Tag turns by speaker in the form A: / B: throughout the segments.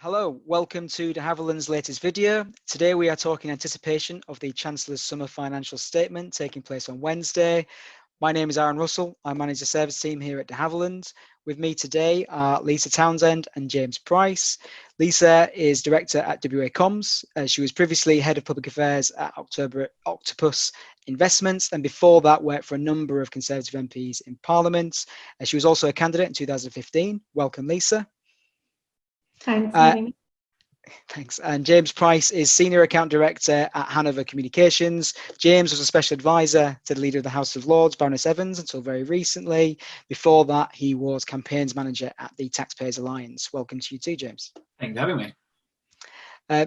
A: Hello, welcome to DeHavilland's latest video. Today we are talking in anticipation of the Chancellor's summer financial statement taking place on Wednesday. My name is Arran Russell. I manage the service team here at DeHavilland. With me today are Lisa Townsend and James Price. Lisa is director at WA Comms. She was previously head of public affairs at Octopus Investments, and before that worked for a number of Conservative MPs in Parliament. She was also a candidate in 2015. Welcome, Lisa.
B: Thanks for having me.
A: Thanks. And James Price is Senior Account Director at Hanover Communications. James was a Special Advisor to the Leader of the House of Lords, Baroness Evans, until very recently. Before that, he was Campaigns Manager at the Taxpayers Alliance. Welcome to you too, James.
C: Thanks for having me.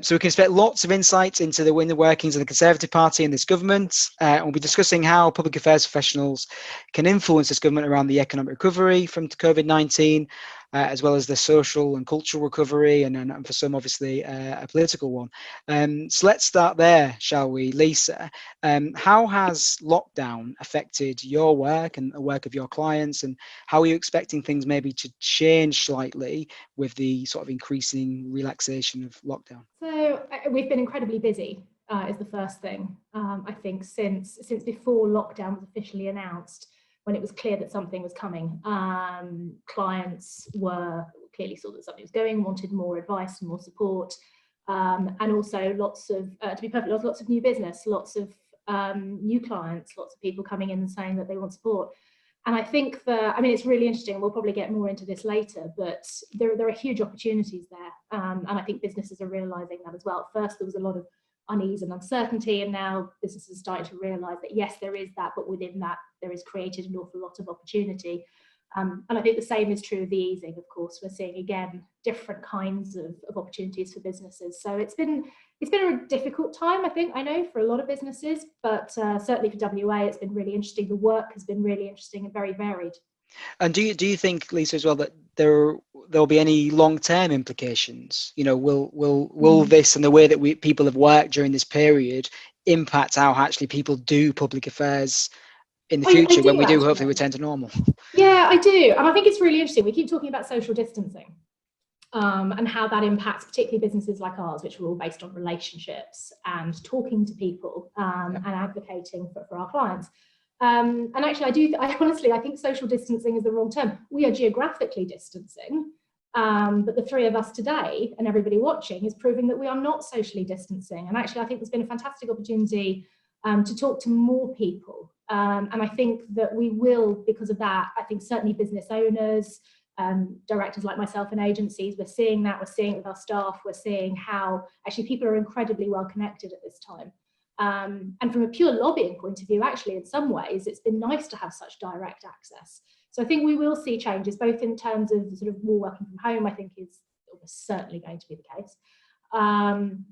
A: So we can expect lots of insights into the inner workings of the Conservative Party and this government. And we'll be discussing how public affairs professionals can influence this government around the economic recovery from COVID-19, as well as the social and cultural recovery, and for some, obviously, a political one. So let's start there, shall we, Lisa? How has lockdown affected your work and the work of your clients, and how are you expecting things maybe to change slightly with the sort of increasing relaxation of lockdown?
B: So we've been incredibly busy, is the first thing. I think since before lockdown was officially announced, when it was clear that something was coming, clients were clearly saw that something was going, wanted more advice and more support, and also lots of, to be perfectly honest, lots of new business, lots of new clients, lots of people coming in and saying that they want support. And I think it's really interesting. We'll probably get more into this later, but there are huge opportunities there. And I think businesses are realizing that as well. First, there was a lot of unease and uncertainty, and now businesses are starting to realize that, yes, there is that, but within that, there is created an awful lot of opportunity. And I think the same is true of the easing, of course. We're seeing, again, different kinds of opportunities for businesses. So it's been a difficult time, I know, for a lot of businesses, but certainly for WA, it's been really interesting. The work has been really interesting and very varied.
A: And do you think, Lisa, as well, that there'll be any long-term implications? You know, will this and the way that people have worked during this period impact how actually people do public affairs in the future when we do hopefully return to normal?
B: Yeah, I do. And I think it's really interesting. We keep talking about social distancing and how that impacts particularly businesses like ours, which are all based on relationships and talking to people and advocating for our clients. And actually, I honestly think social distancing is the wrong term. We are geographically distancing, but the three of us today and everybody watching is proving that we are not socially distancing. And actually, I think there's been a fantastic opportunity to talk to more people. And I think that we will, because of that, I think certainly business owners, directors like myself and agencies, we're seeing that, we're seeing it with our staff, we're seeing how actually people are incredibly well connected at this time. And from a pure lobbying point of view, actually, in some ways, it's been nice to have such direct access. So I think we will see changes, both in terms of sort of more working from home, I think is almost certainly going to be the case,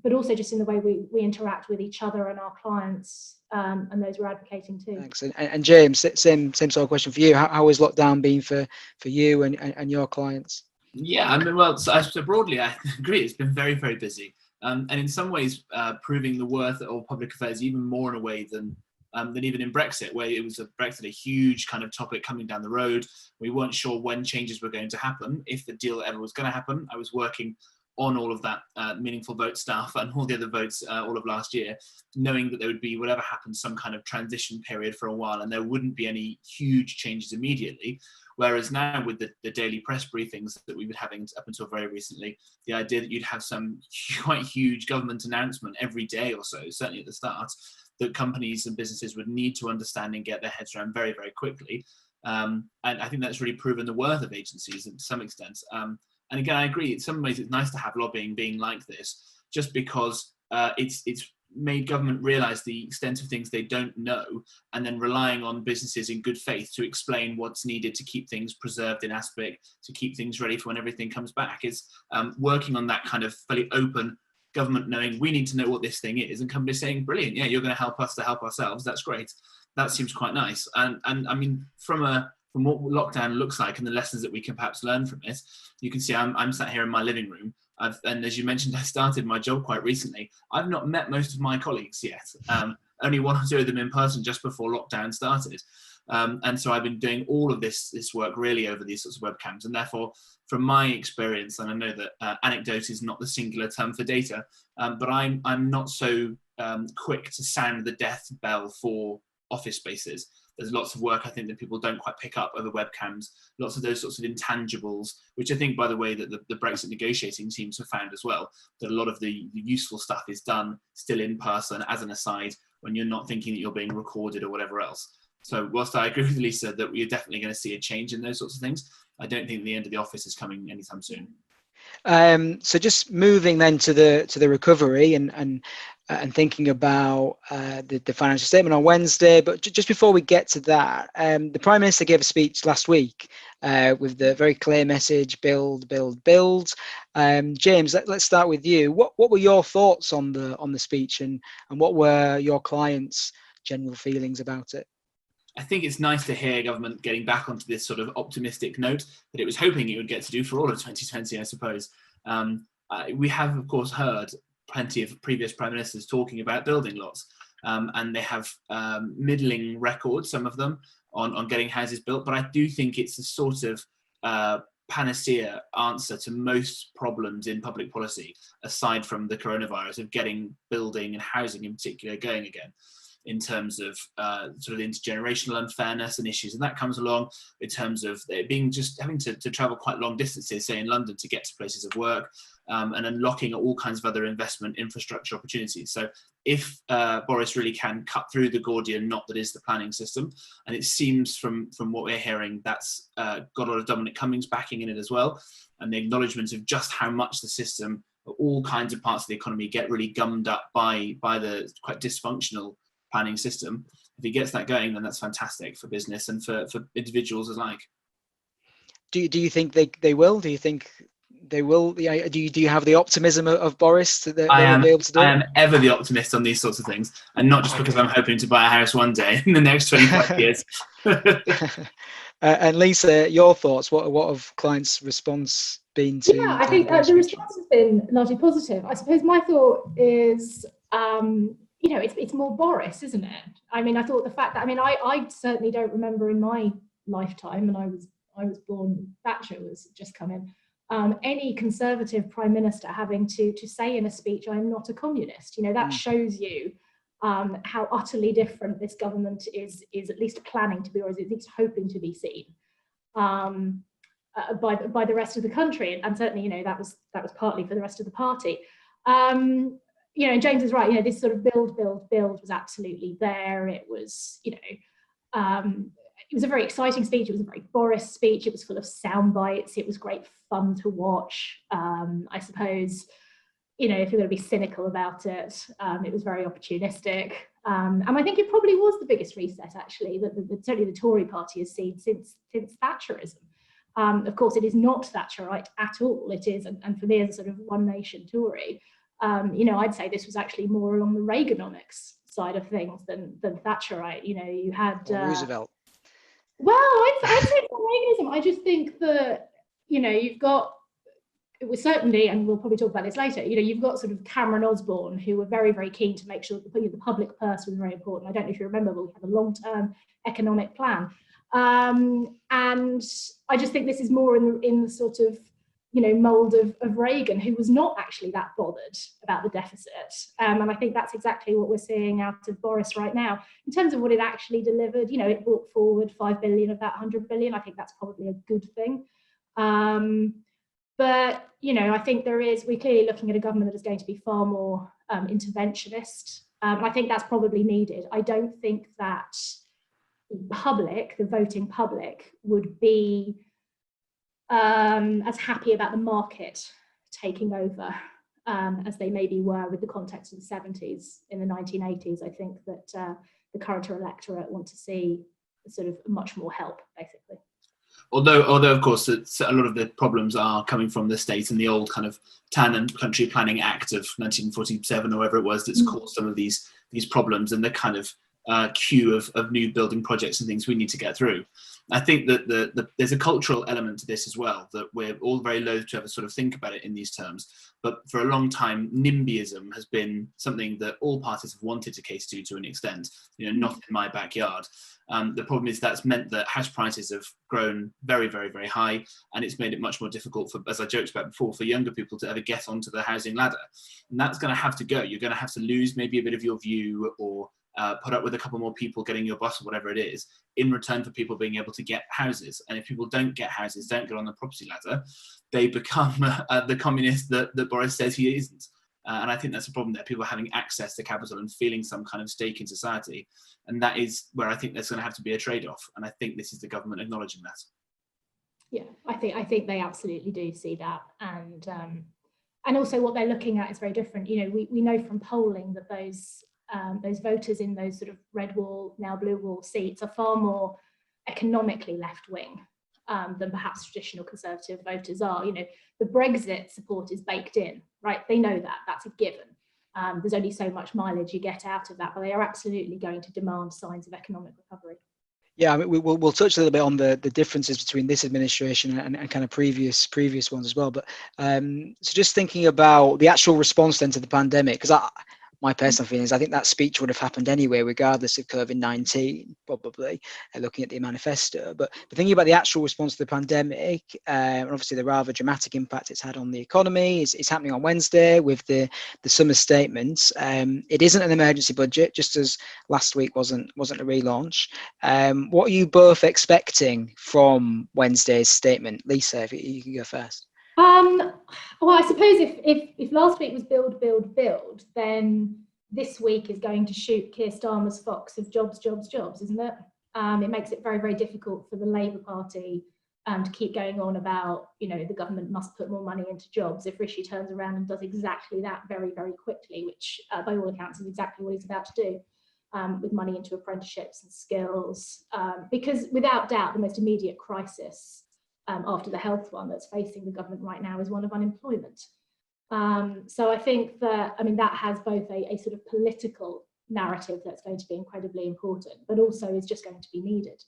B: but also just in the way we interact with each other and our clients and those we're advocating too.
A: Thanks. And James, same sort of question for you. How has lockdown been for you and your clients?
C: Yeah, well, so broadly, I agree. It's been very, very busy. And in some ways, proving the worth of public affairs even more in a way than even in Brexit, where it was a huge kind of topic coming down the road. We weren't sure when changes were going to happen, if the deal ever was going to happen. I was working on all of that meaningful vote stuff and all the other votes all of last year, knowing that there would be, whatever happened, some kind of transition period for a while, and there wouldn't be any huge changes immediately. Whereas now with the daily press briefings that we've been having up until very recently, the idea that you'd have some quite huge government announcement every day or so, certainly at the start, that companies and businesses would need to understand and get their heads around very, very quickly. And I think that's really proven the worth of agencies to some extent. And again, I agree, in some ways it's nice to have lobbying being like this, just because it's made government realise the extent of things they don't know, and then relying on businesses in good faith to explain what's needed to keep things preserved in aspect, to keep things ready for when everything comes back. Is working on that kind of fairly open government knowing we need to know what this thing is, and companies saying, brilliant, yeah, you're going to help us to help ourselves. That's great. That seems quite nice. And I mean, from what lockdown looks like and the lessons that we can perhaps learn from it, you can see I'm sat here in my living room. And as you mentioned, I started my job quite recently. I've not met most of my colleagues yet. Only one or two of them in person just before lockdown started. And so I've been doing all of this work really over these sorts of webcams, and therefore, from my experience, and I know that anecdote is not the singular term for data, but I'm not so quick to sound the death bell for office spaces. There's lots of work, I think, that people don't quite pick up over webcams, lots of those sorts of intangibles, which I think, by the way, that the Brexit negotiating teams have found as well, that a lot of the useful stuff is done still in person, as an aside, when you're not thinking that you're being recorded or whatever else. So whilst I agree with Lisa that we're definitely going to see a change in those sorts of things, I don't think the end of the office is coming anytime soon.
A: So just moving then to the recovery and thinking about the financial statement on Wednesday, but just before we get to that, the Prime Minister gave a speech last week with the very clear message: build, build, build. James, let's start with you. What were your thoughts on the speech, and what were your clients' general feelings about it?
C: I think it's nice to hear government getting back onto this sort of optimistic note that it was hoping it would get to do for all of 2020, I suppose. We have, of course, heard plenty of previous prime ministers talking about building lots, and they have middling records, some of them, on getting houses built. But I do think it's a sort of panacea answer to most problems in public policy, aside from the coronavirus, of getting building and housing in particular going again, in terms of sort of intergenerational unfairness and issues, and that comes along in terms of it being just having to travel quite long distances, say in London, to get to places of work, and unlocking all kinds of other investment infrastructure opportunities. So if Boris really can cut through the Gordian knot that is the planning system, and it seems from what we're hearing, that's got a lot of Dominic Cummings backing in it as well, and the acknowledgement of just how much the system, all kinds of parts of the economy, get really gummed up by the quite dysfunctional planning system. If he gets that going, then that's fantastic for business and for individuals alike.
A: Do you think they will? Do you think they will? Do you have the optimism of Boris that they will be able to do it?
C: I am ever the optimist on these sorts of things, and not just because I'm hoping to buy a house one day in the next 25 years.
A: And Lisa, your thoughts? What have clients' response been to?
B: Yeah, I think the response has been largely positive. I suppose my thought is, it's more Boris, isn't it? I mean, I thought the fact that, I certainly don't remember in my lifetime, and I was born, Thatcher was just come in, any Conservative Prime Minister having to say in a speech, "I'm not a communist." That shows you how utterly different this government is at least planning to be, or is at least hoping to be seen by the rest of the country, and certainly, that was partly for the rest of the party. James is right. This sort of build was absolutely there. It was, it was a very exciting speech. It was a very Boris speech. It was full of sound bites. It was great fun to watch. I suppose, if you're going to be cynical about it, it was very opportunistic. And I think it probably was the biggest reset, actually, that certainly the Tory party has seen since Thatcherism. Of course, it is not Thatcherite at all. It is, and for me, as a sort of one nation Tory, I'd say this was actually more along the Reaganomics side of things than Thatcherite. You had
A: Roosevelt.
B: Well, I'd say Reaganism. I just think that you've got, it was certainly, and we'll probably talk about this later. You've got sort of Cameron Osborne, who were very, very keen to make sure that the public purse was very important. I don't know if you remember, but we had a long-term economic plan, and I just think this is more in the sort of mold of Reagan, who was not actually that bothered about the deficit. And I think that's exactly what we're seeing out of Boris right now. In terms of what it actually delivered, it brought forward 5 billion of that 100 billion. I think that's probably a good thing. But, I think we're clearly looking at a government that is going to be far more interventionist. I think that's probably needed. I don't think that the voting public, would be as happy about the market taking over as they maybe were with the context of the 70s in the 1980s. I think that the current electorate want to see sort of much more help, basically.
C: Although of course, a lot of the problems are coming from the state and the old kind of Town and Country Planning Act of 1947, or whatever it was, that's caused some of these problems, and the kind of queue of new building projects and things we need to get through. I think that there's a cultural element to this as well, that we're all very loath to ever sort of think about it in these terms. But for a long time, NIMBYism has been something that all parties have wanted to cater to an extent, not in my backyard. The problem is that's meant that house prices have grown very, very, very high, and it's made it much more difficult for, as I joked about before, for younger people to ever get onto the housing ladder. And that's going to have to go. You're going to have to lose maybe a bit of your view, or put up with a couple more people getting your bus or whatever it is, in return for people being able to get houses. And if people don't get houses, don't get on the property ladder, they become the communist that Boris says he isn't. And I think that's a problem there, people having access to capital and feeling some kind of stake in society. And that is where I think there's going to have to be a trade-off. And I think this is the government acknowledging that. Yeah,
B: I think they absolutely do see that. And also what they're looking at is very different. We know from polling that those voters in those sort of red wall, now blue wall seats are far more economically left-wing than perhaps traditional Conservative voters are. The Brexit support is baked in, right? They know that, that's a given. There's only so much mileage you get out of that, but they are absolutely going to demand signs of economic recovery.
A: Yeah, I mean, we'll touch a little bit on the differences between this administration and kind of previous ones as well. But so just thinking about the actual response then to the pandemic, because my personal feeling is I think that speech would have happened anyway, regardless of COVID-19, probably, looking at the manifesto. But thinking about the actual response to the pandemic, and obviously the rather dramatic impact it's had on the economy, is happening on Wednesday with the summer statements. It isn't an emergency budget, just as last week wasn't a relaunch. What are you both expecting from Wednesday's statement? Lisa, if you can go first.
B: Well, I suppose if last week was build, build, build, then this week is going to shoot Keir Starmer's fox of jobs, jobs, jobs, isn't it? It makes it very, very difficult for the Labour Party to keep going on about, the government must put more money into jobs if Rishi turns around and does exactly that very, very quickly, which by all accounts is exactly what he's about to do, with money into apprenticeships and skills. Because without doubt, the most immediate crisis after the health one that's facing the government right now is one of unemployment. So I think that, that has both a sort of political narrative that's going to be incredibly important, but also is just going to be needed.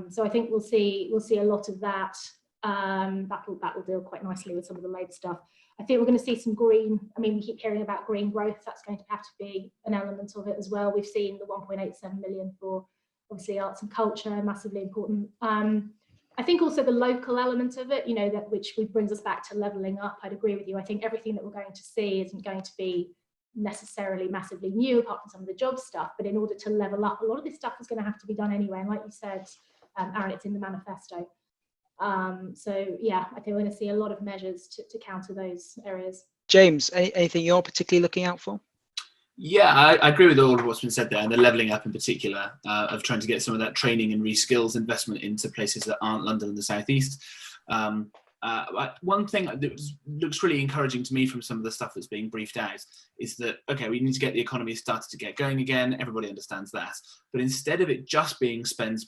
B: So I think we'll see a lot of that. That will deal quite nicely with some of the Labour stuff. I think we're going to see some green. We keep hearing about green growth. That's going to have to be an element of it as well. We've seen the 1.87 million for obviously arts and culture, massively important. I think also the local element of it, that which brings us back to levelling up. I'd agree with you. I think everything that we're going to see isn't going to be necessarily massively new, apart from some of the job stuff. But in order to level up, a lot of this stuff is going to have to be done anyway. And like you said, Arran, it's in the manifesto. So yeah, I think we're going to see a lot of measures to counter those areas.
A: James, anything you're particularly looking out for?
C: Yeah, I agree with all of what's been said there, and the levelling up in particular, of trying to get some of that training and reskills investment into places that aren't London and the southeast. One thing that looks really encouraging to me from some of the stuff that's being briefed out is that, okay, we need to get the economy started to get going again. Everybody understands that. But instead of it just being spend,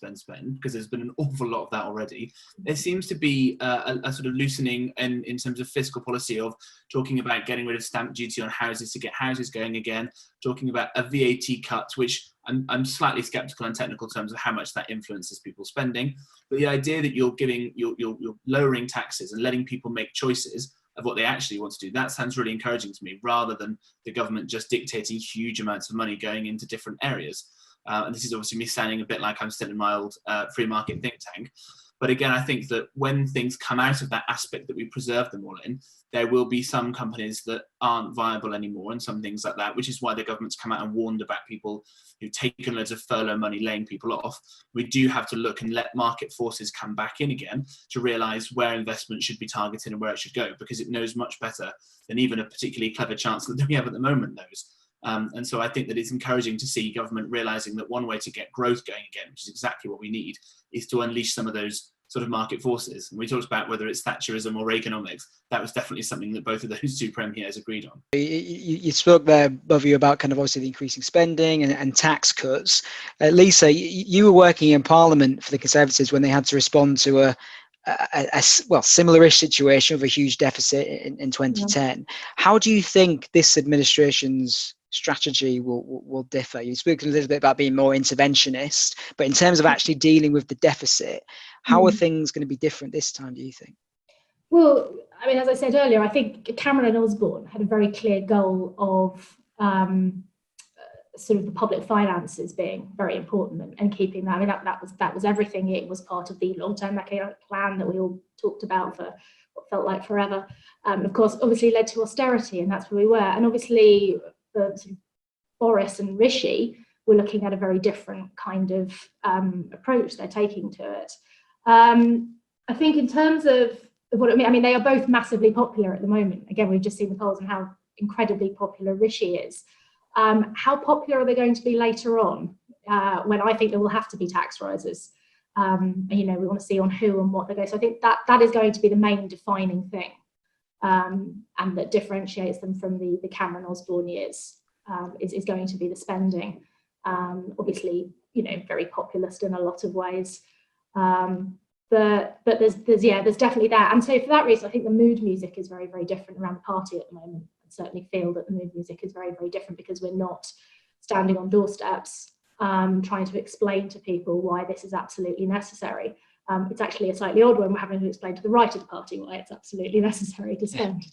C: because there's been an awful lot of that already, there seems to be a sort of loosening in terms of fiscal policy, of talking about getting rid of stamp duty on houses to get houses going again, talking about a VAT cut, which I'm slightly skeptical in technical terms of how much that influences people's spending. But the idea that you're lowering taxes and letting people make choices of what they actually want to do, that sounds really encouraging to me, rather than the government just dictating huge amounts of money going into different areas. And this is obviously me sounding a bit like I'm still in my old free market think tank. But again, I think that when things come out of that aspect that we preserve them all in, there will be some companies that aren't viable anymore and some things like that, which is why the government's come out and warned about people who've taken loads of furlough money, laying people off. We do have to look and let market forces come back in again to realise where investment should be targeted and where it should go, because it knows much better than even a particularly clever chancellor that we have at the moment knows. And so I think that it's encouraging to see government realising that one way to get growth going again, which is exactly what we need, is to unleash some of those sort of market forces. And we talked about whether it's Thatcherism or Reaganomics. That was definitely something that both of those two premiers agreed on.
A: You spoke there, both of you, about kind of obviously the increasing spending and tax cuts. Lisa, you were working in Parliament for the Conservatives when they had to respond to a similar-ish situation of a huge deficit in 2010. Yeah. How do you think this administration's strategy will differ. You've spoken a little bit about being more interventionist, but in terms of actually dealing with the deficit, how are things going to be different this time, do you think?
B: Well, I mean, as I said earlier, I think Cameron and Osborne had a very clear goal of sort of the public finances being very important and keeping that. I mean, that was everything. It was part of the long-term economic plan that we all talked about for what felt like forever. Of course, obviously led to austerity, and that's where we were. And obviously, sort of Boris and Rishi were looking at a very different kind of approach they're taking to it. I think in terms of what I mean, they are both massively popular at the moment. Again, we've just seen the polls and how incredibly popular Rishi is. How popular are they going to be later on, when I think there will have to be tax rises? And, we want to see on who and what they go. So I think that is going to be the main defining thing, and that differentiates them from the Cameron Osborne years, is going to be the spending. Obviously, very populist in a lot of ways. But there's definitely that. And so for that reason, I think the mood music is very, very different around the party at the moment. Certainly feel that the mood music is very, very different because we're not standing on doorsteps trying to explain to people why this is absolutely necessary. It's actually a slightly odd one. We're having to explain to the right of the party why it's absolutely necessary to spend.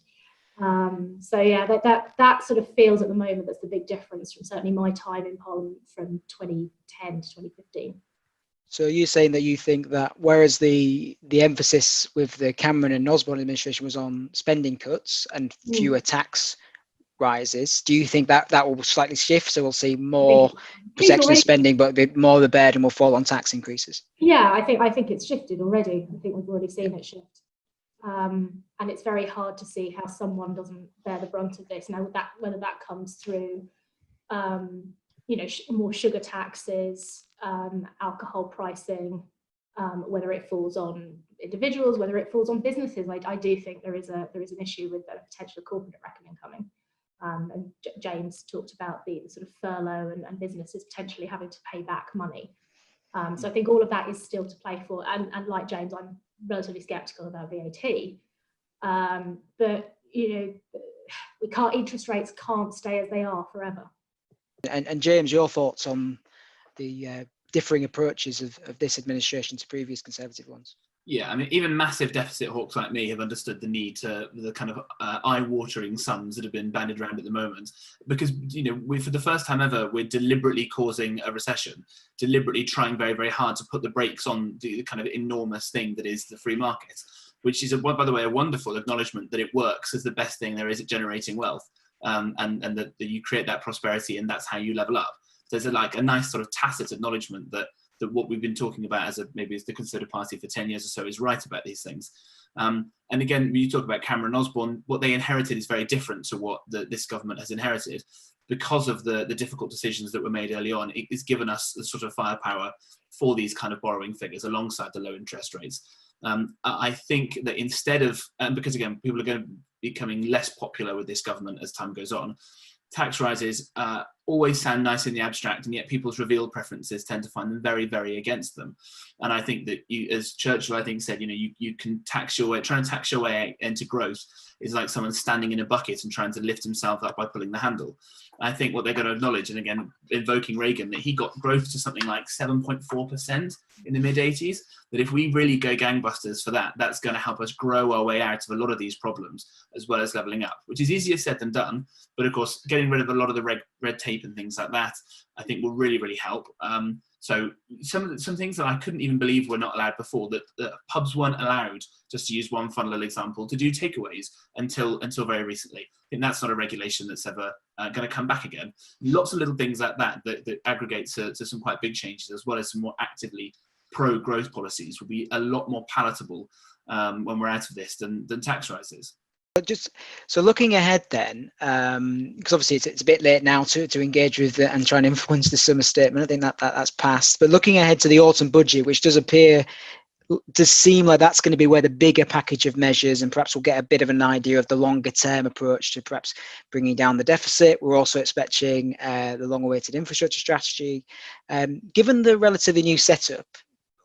B: That sort of feels at the moment that's the big difference from certainly my time in Parliament from 2010 to 2015.
A: So you're saying that you think that whereas the emphasis with the Cameron and Osborne administration was on spending cuts and fewer tax rises, do you think that will slightly shift? So we'll see more protection of spending, but more of the burden will fall on tax increases?
B: Yeah, I think it's shifted already. I think we've already seen it shift. And it's very hard to see how someone doesn't bear the brunt of this. Now, whether that comes through more sugar taxes, alcohol pricing, whether it falls on individuals, whether it falls on businesses. I do think there is an issue with a potential corporate reckoning coming. And James talked about the sort of furlough and businesses potentially having to pay back money. So I think all of that is still to play for. And like James, I'm relatively sceptical about VAT. But interest rates can't stay as they are forever.
A: And James, your thoughts on the differing approaches of this administration to previous Conservative ones?
C: Yeah, I mean, even massive deficit hawks like me have understood the need to the kind of eye-watering sums that have been bandied around at the moment, because for the first time ever, we're deliberately causing a recession, deliberately trying very, very hard to put the brakes on the kind of enormous thing that is the free market, which is, by the way, a wonderful acknowledgement that it works as the best thing there is at generating wealth, and that you create that prosperity, and that's how you level up. There's a nice sort of tacit acknowledgement that what we've been talking about as the Conservative Party for 10 years or so is right about these things. And again, when you talk about Cameron and Osborne, what they inherited is very different to what this government has inherited. Because of the difficult decisions that were made early on, it's given us the sort of firepower for these kind of borrowing figures alongside the low interest rates. I think that instead of, because again, people are going to be becoming less popular with this government as time goes on, tax rises always sound nice in the abstract, and yet people's revealed preferences tend to find them very, very against them. And I think that as Churchill, said, you can trying to tax your way into growth is like someone standing in a bucket and trying to lift himself up by pulling the handle. I think what they're going to acknowledge, and again, invoking Reagan, that he got growth to something like 7.4% in the mid-80s, that if we really go gangbusters for that, that's going to help us grow our way out of a lot of these problems, as well as levelling up, which is easier said than done. But of course, getting rid of a lot of the red tape and things like that, I think will really, really help. So some things that I couldn't even believe were not allowed before, that pubs weren't allowed, just to use one fun little example, to do takeaways until very recently. I think that's not a regulation that's ever going to come back again. Lots of little things like that aggregate to some quite big changes, as well as some more actively pro-growth policies will be a lot more palatable when we're out of this than tax rises.
A: So looking ahead then, because obviously it's a bit late now to engage with and try and influence the summer statement. I think that's passed. But looking ahead to the autumn budget, which does seem like that's going to be where the bigger package of measures, and perhaps we'll get a bit of an idea of the longer term approach to perhaps bringing down the deficit. We're also expecting the long-awaited infrastructure strategy. Given the relatively new setup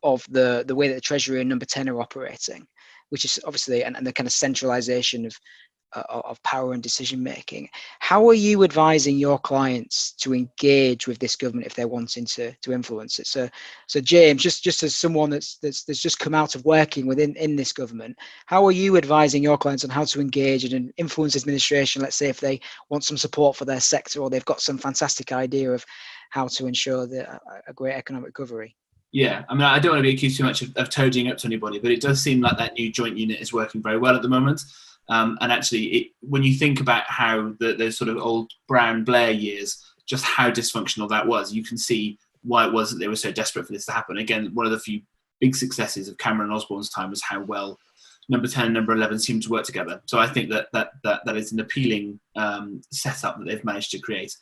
A: of the way that the Treasury and Number 10 are operating, which is obviously, and the kind of centralisation of power and decision making. How are you advising your clients to engage with this government if they're wanting to influence it? So James, just as someone that's just come out of working in this government, how are you advising your clients on how to engage and influence administration? Let's say if they want some support for their sector, or they've got some fantastic idea of how to ensure a great economic recovery.
C: Yeah, I mean, I don't want to be accused too much of toadying up to anybody, but it does seem like that new joint unit is working very well at the moment. And actually, when you think about how those sort of old Brown Blair years, just how dysfunctional that was, you can see why it was that they were so desperate for this to happen. Again, one of the few big successes of Cameron and Osborne's time was how well number 10 and number 11 seemed to work together. So I think that is an appealing setup that they've managed to create.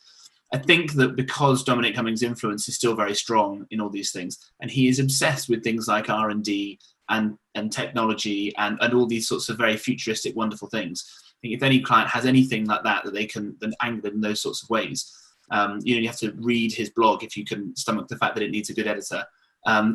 C: I think that because Dominic Cummings' influence is still very strong in all these things, and he is obsessed with things like R&D and technology and all these sorts of very futuristic, wonderful things. I think if any client has anything like that they can then angle in those sorts of ways, you have to read his blog if you can stomach the fact that it needs a good editor.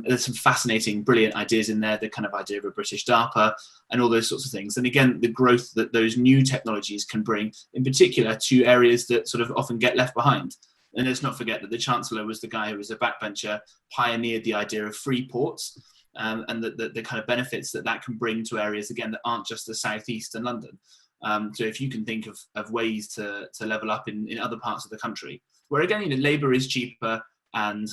C: There's some fascinating, brilliant ideas in there, the kind of idea of a British DARPA and all those sorts of things. And again, the growth that those new technologies can bring, in particular, to areas that sort of often get left behind. And let's not forget that the Chancellor was the guy who was a backbencher, pioneered the idea of free ports, and the kind of benefits that can bring to areas, again, that aren't just the southeast and London. So if you can think of ways to level up in other parts of the country, where again, labour is cheaper, and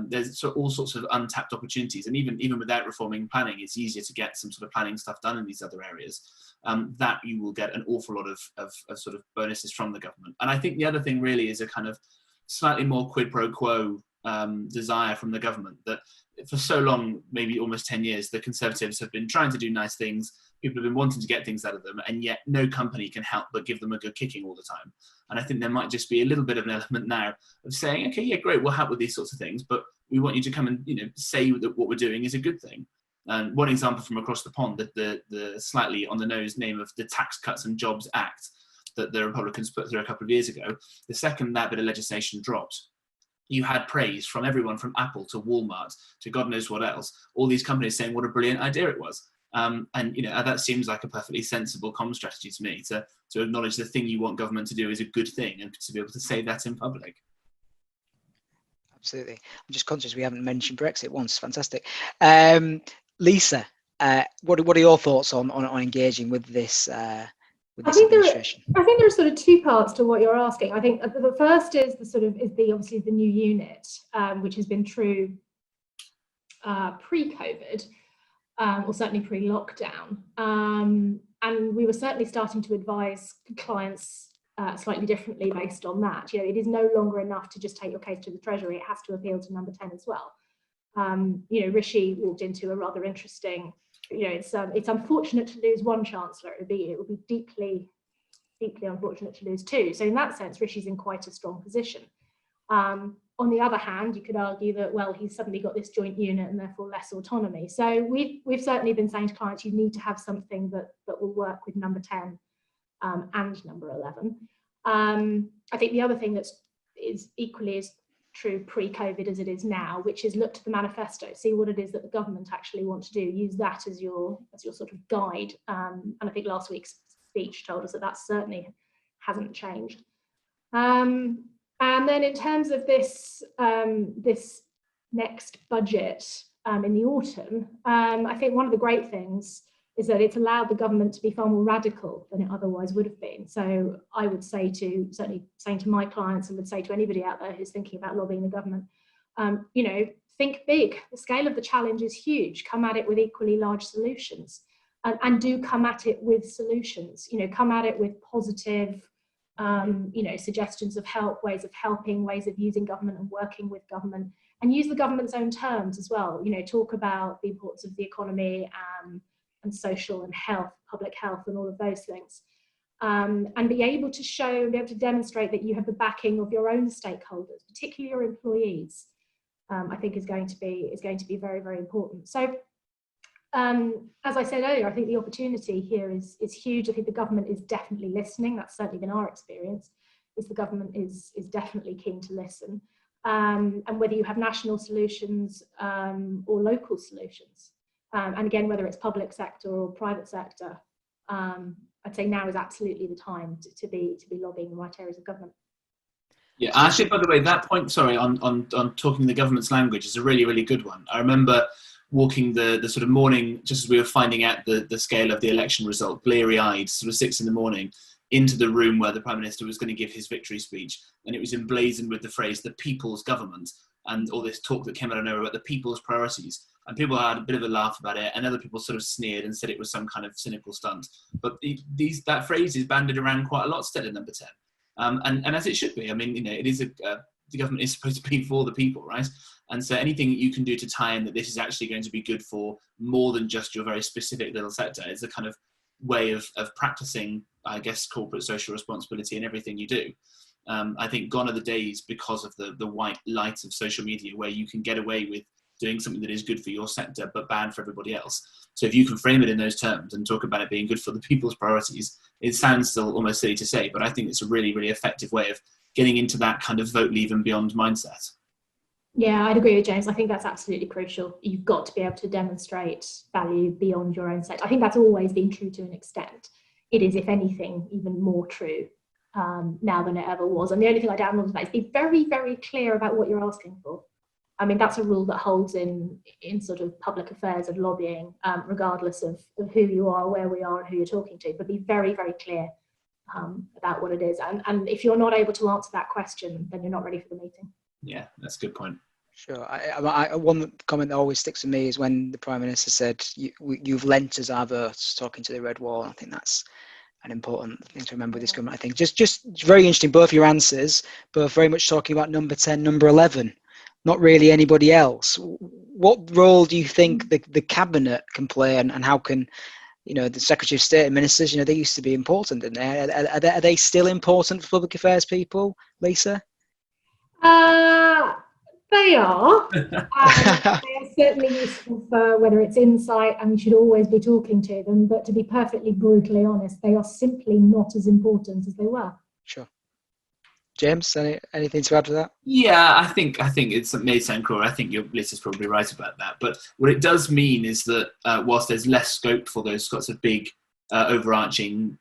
C: there's all sorts of untapped opportunities, and even without reforming planning, it's easier to get some sort of planning stuff done in these other areas, that you will get an awful lot of sort of bonuses from the government. And I think the other thing really is a kind of slightly more quid pro quo desire from the government, that for so long, maybe almost 10 years, the Conservatives have been trying to do nice things, people have been wanting to get things out of them, and yet no company can help but give them a good kicking all the time. And I think there might just be a little bit of an element now of saying, okay, yeah, great, we'll help with these sorts of things, but we want you to come and say that what we're doing is a good thing. And one example from across the pond, the slightly on the nose name of the Tax Cuts and Jobs Act that the Republicans put through a couple of years ago, the second that bit of legislation dropped, you had praise from everyone from Apple to Walmart to God knows what else, all these companies saying what a brilliant idea it was. And that seems like a perfectly sensible comm strategy to me, to acknowledge the thing you want government to do is a good thing, and to be able to say that in public.
A: Absolutely. I'm just conscious we haven't mentioned Brexit once. Fantastic. Lisa, what are your thoughts on engaging with this administration?
B: I think there are sort of two parts to what you're asking. I think the first is obviously the new unit, which has been true pre-COVID. Or certainly pre-lockdown. And we were certainly starting to advise clients slightly differently based on that. It is no longer enough to just take your case to the Treasury, it has to appeal to number 10 as well. Rishi walked into a rather interesting, it's unfortunate to lose one Chancellor, it would be deeply, deeply unfortunate to lose two. So in that sense, Rishi's in quite a strong position. On the other hand, you could argue that, well, he's suddenly got this joint unit and therefore less autonomy. So we've certainly been saying to clients, you need to have something that will work with number 10 and number 11. I think the other thing is equally as true pre-COVID as it is now, which is look to the manifesto, see what it is that the government actually want to do, use that as your sort of guide. And I think last week's speech told us that certainly hasn't changed. And then in terms of this next budget in the autumn, I think one of the great things is that it's allowed the government to be far more radical than it otherwise would have been. So I would say certainly saying to my clients, and would say to anybody out there who's thinking about lobbying the government, think big. The scale of the challenge is huge. Come at it with equally large solutions, and do come at it with solutions. Come at it with positive suggestions of help, ways of helping, ways of using government and working with government, and use the government's own terms as well. Talk about the importance of the economy and social and health, public health, and all of those things, and be able to demonstrate that you have the backing of your own stakeholders, particularly your employees. I think is going to be very, very important. So. As I said earlier, I think the opportunity here is huge. I think the government is definitely listening. That's certainly been our experience, is the government is definitely keen to listen. And whether you have national solutions or local solutions, and again, whether it's public sector or private sector, I'd say now is absolutely the time to be lobbying the right areas of government.
C: Yeah, actually, by the way, that point, sorry, on talking the government's language is a really, really good one. I remember walking the sort of morning, just as we were finding out the scale of the election result, bleary-eyed, sort of 6 a.m, into the room where the Prime Minister was going to give his victory speech. And it was emblazoned with the phrase, the people's government, and all this talk that came out of nowhere about the people's priorities. And people had a bit of a laugh about it, and other people sort of sneered and said it was some kind of cynical stunt. But that phrase is banded around quite a lot still in number 10. And as it should be. I mean, it is the government is supposed to be for the people, right? And so anything that you can do to tie in that this is actually going to be good for more than just your very specific little sector is a kind of way of practicing, I guess, corporate social responsibility in everything you do. I think gone are the days, because of the white light of social media, where you can get away with doing something that is good for your sector but bad for everybody else. So if you can frame it in those terms and talk about it being good for the people's priorities, it sounds still almost silly to say, but I think it's a really, really effective way of getting into that kind of vote leave and beyond mindset.
B: Yeah, I'd agree with James. I think that's absolutely crucial. You've got to be able to demonstrate value beyond your own sector. I think that's always been true to an extent. It is, if anything, even more true now than it ever was. And the only thing I'd add on to that is be very, very clear about what you're asking for. I mean, that's a rule that holds in sort of public affairs and lobbying, regardless of who you are, where we are, and who you're talking to. But be very, very clear about what it is. And if you're not able to answer that question, then you're not ready for the meeting.
C: Yeah, that's a good point.
A: Sure. One comment that always sticks with me is when the Prime Minister said, you've lent us our votes, talking to the Red Wall. I think that's an important thing to remember with this government. I think just very interesting, both your answers, both very much talking about number 10, number 11, not really anybody else. What role do you think the Cabinet can play, and how can, the Secretary of State and ministers, they used to be important, didn't they? Are they still important for public affairs people, Lisa?
B: They are. They are certainly useful for whether it's insight, and you should always be talking to them. But to be perfectly brutally honest, they are simply not as important as they were.
A: Sure. James, anything to add to that?
C: Yeah, I think it may sound cruel. I think your list is probably right about that. But what it does mean is that whilst there's less scope for those sorts of big overarching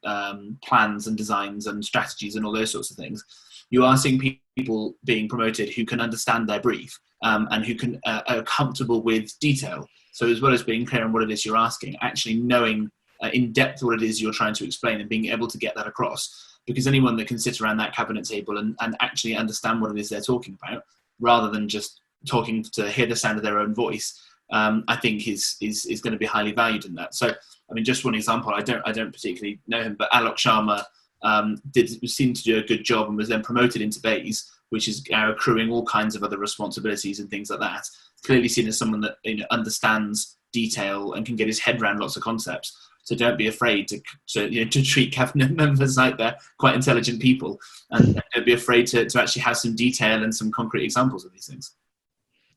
C: plans and designs and strategies and all those sorts of things, you are seeing people being promoted who can understand their brief and who are comfortable with detail. So as well as being clear on what it is you're asking, actually knowing in depth what it is you're trying to explain and being able to get that across. Because anyone that can sit around that cabinet table and actually understand what it is they're talking about, rather than just talking to hear the sound of their own voice, I think is going to be highly valued in that. So, I mean, just one example, I don't particularly know him, but Alok Sharma seemed to do a good job and was then promoted into Bays, which is accruing all kinds of other responsibilities and things like that. Clearly seen as someone that understands detail and can get his head around lots of concepts. So don't be afraid to treat cabinet members like they're quite intelligent people, and don't be afraid to actually have some detail and some concrete examples of these things.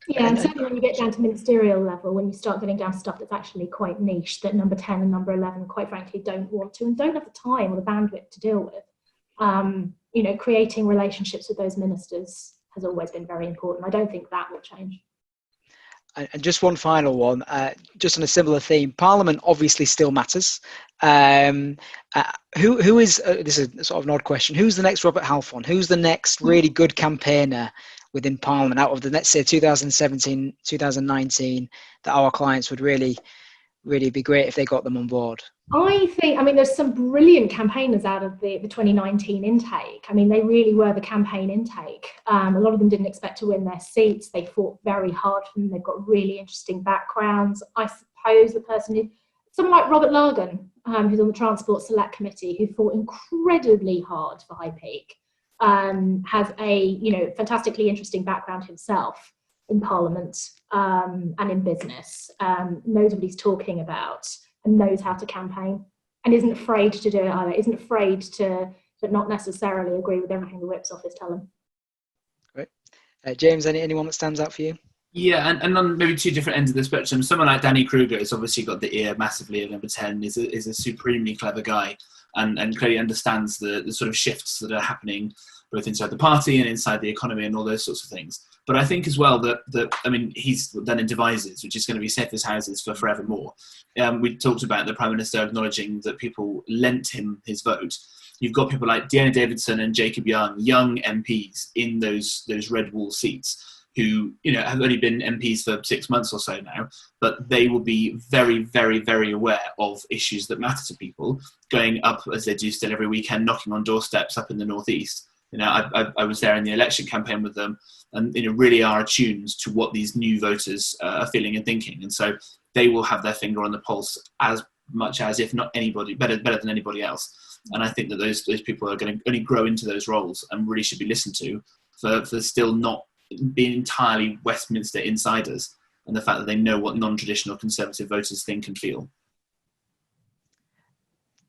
B: Yeah, and certainly when you get down to ministerial level, when you start getting down to stuff that's actually quite niche, that number 10 and number 11, quite frankly, don't want to and don't have the time or the bandwidth to deal with. Creating relationships with those ministers has always been very important. I don't think that will change.
A: And just one final one, just on a similar theme. Parliament obviously still matters. Who is? This is sort of an odd question. Who's the next Robert Halfon? Who's the next really good campaigner within Parliament out of the, let's say, 2017, 2019, that our clients would really be great if they got them on board?
B: I think, there's some brilliant campaigners out of the 2019 intake. They really were the campaign intake. A lot of them didn't expect to win their seats. They fought very hard for them. They've got really interesting backgrounds. I suppose the person is someone like Robert Largan, who's on the Transport Select Committee, who fought incredibly hard for High Peak, has a fantastically interesting background himself in Parliament and in business, knows what he's talking about, and knows how to campaign, and isn't afraid to do it either, isn't afraid to not necessarily agree with everything the Whip's office tell him. Great.
A: James, anyone that stands out for you?
C: Yeah, and on maybe two different ends of the spectrum, someone like Danny Kruger has obviously got the ear massively of number 10, is a supremely clever guy, and clearly understands the sort of shifts that are happening both inside the party and inside the economy and all those sorts of things. But I think as well that I mean, he's done in devices, which is going to be safe as houses for forevermore. We talked about the Prime Minister acknowledging that people lent him his vote. You've got people like Deanna Davidson and Jacob young MPs in those red wall seats, who, you know, have only been MPs for 6 months or so now, but they will be very, very, very aware of issues that matter to people, going up, as they do still every weekend, knocking on doorsteps up in the northeast. You know, I was there in the election campaign with them, and, you know, really are attuned to what these new voters are feeling and thinking, and so they will have their finger on the pulse as much as, if not anybody, better than anybody else. And I think that those people are going to only grow into those roles and really should be listened to for still not being entirely Westminster insiders, and the fact that they know what non-traditional Conservative voters think and feel.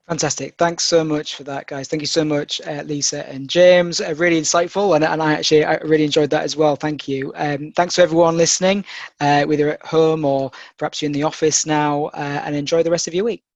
A: Fantastic. Thanks so much for that, guys. Thank you so much, Lisa and James. Really insightful, and I really enjoyed that as well. Thank you. Thanks to everyone listening, whether at home or perhaps you're in the office now, and enjoy the rest of your week.